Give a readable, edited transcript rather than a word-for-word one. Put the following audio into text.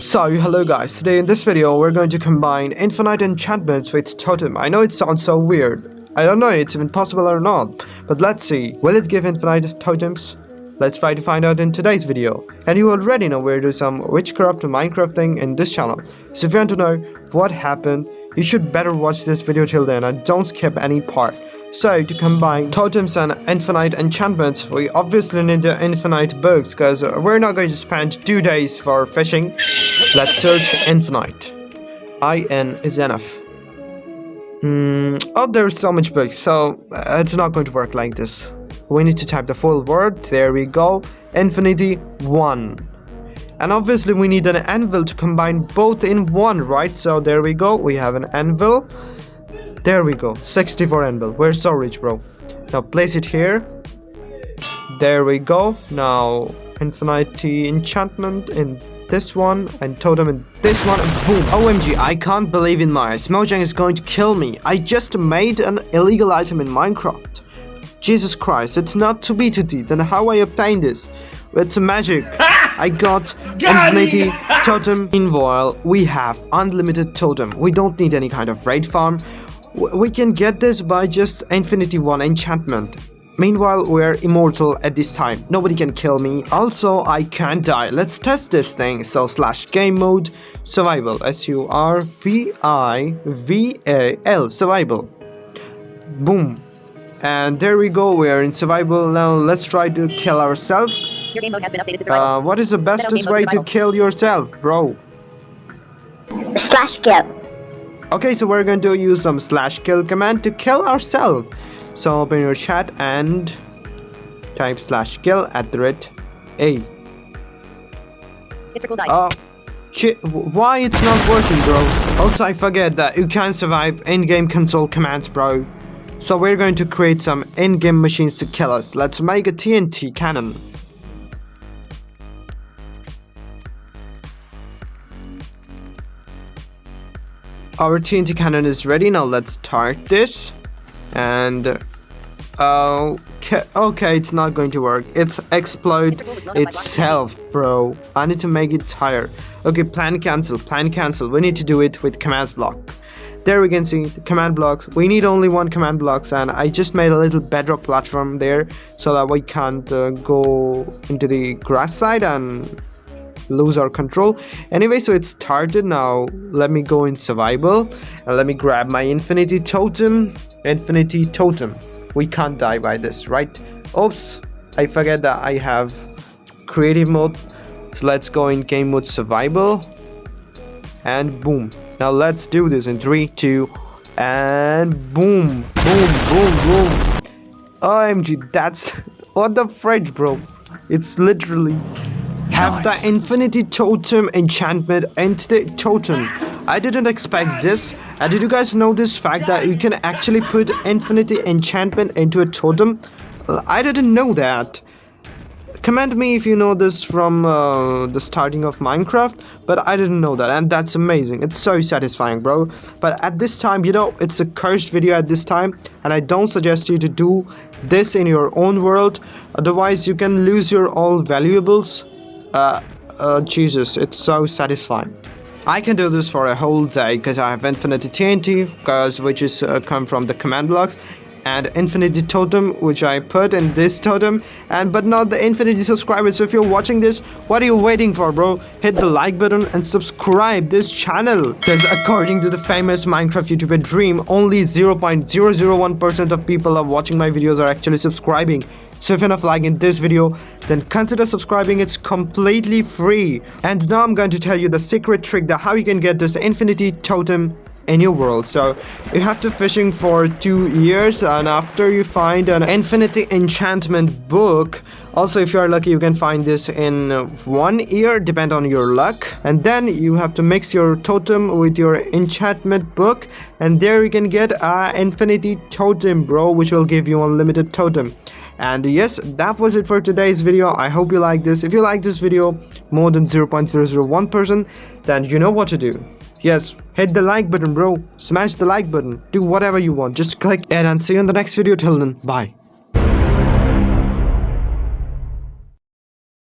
So hello guys, today in this video we're going to combine infinite enchantments with totem. I know it sounds so weird. I don't know if it's even possible or not, but let's see. Will it give infinite totems? Let's try to find out in today's video. And you already know we're doing some witchcraft Minecraft thing in this channel. So if you want to know what happened, you should better watch this video till then and don't skip any part. So to combine totems and infinite enchantments, we obviously need the infinite books because we're not going to spend 2 days for fishing. Let's search infinite. IN is enough. Oh, there's so much books, so it's not going to work like this. We need to type the full word. There we go. Infinity 1. And obviously we need an anvil to combine both in one, right? So there we go. We have an anvil. There we go. 64 anvil. We're so rich, bro. Now place it here. There we go. Now infinity enchantment in this one and totem in this one, and boom. OMG, I can't believe in my eyes. Mojang is going to kill me. I just made an illegal item in Minecraft. Jesus Christ, it's not 2B2D. Then how I obtained this? It's magic. I got infinity totem. Meanwhile, we have unlimited totem. We don't need any kind of raid farm. We can get this by just infinity 1 enchantment. Meanwhile, we're immortal at this time. Nobody can kill me. Also, I can't die. Let's test this thing. So /game mode survival. SURVIVAL survival. Boom. And there we go. We are in survival now. Let's try to kill ourselves. Your game mode has been updated to survival. What is the bestest way to kill yourself, bro? /kill. Okay, so we're going to use some /kill command to kill ourselves. So open your chat and type /kill @A. It's RaCool died. Oh, shit, why it's not working, bro? Also, I forget that you can survive in-game console commands, bro. So we're going to create some in-game machines to kill us. Let's make a TNT cannon. Our TNT cannon is ready. Now let's start this. And okay, it's not going to work. It's explode itself, bro. I need to make it tire. Okay, plan cancel. We need to do it with command block. There we can see the command blocks. We need only one command blocks, and I just made a little bedrock platform there so that we can't go into the grass side and lose our control. Anyway, so it started. Now let me go in survival and let me grab my infinity totem. We can't die by this, right? Oops, I forget that I have creative mode. So let's go in game mode survival and boom. Now let's do this in 3, 2 and boom. OMG, that's what the fridge, bro. It's literally have the infinity totem enchantment and the totem. I didn't expect this. Did you guys know this fact that you can actually put infinity enchantment into a totem? I didn't know that. Comment me if you know this from the starting of Minecraft, but I didn't know that, and that's amazing. It's so satisfying, bro. But at this time, you know, it's a cursed video at this time, and I don't suggest you to do this in your own world. Otherwise, you can lose your all valuables. Jesus, it's so satisfying. I can do this for a whole day because I have infinity TNT, which is come from the command blocks, and infinity totem, which I put in this totem, but not the infinity subscribers. So if you're watching this, what are you waiting for, bro? Hit the like button and subscribe this channel, because according to the famous Minecraft YouTuber Dream, only 0.001% of people are watching my videos are actually subscribing. So if you're not liking this video, then consider subscribing. It's completely free. And now I'm going to tell you the secret trick that how you can get this infinity totem in your world. So you have to fishing for 2 years, and after you find an infinity enchantment book, also if you are lucky you can find this in 1 year, depend on your luck, and then you have to mix your totem with your enchantment book, and there you can get a infinity totem, bro, which will give you unlimited totem. And yes, that was it for today's video. I hope you like this. If you like this video more than 0.001%, then you know what to do. Yes, hit the like button, bro. Smash the like button. Do whatever you want. Just click it, and see you in the next video. Till then, bye.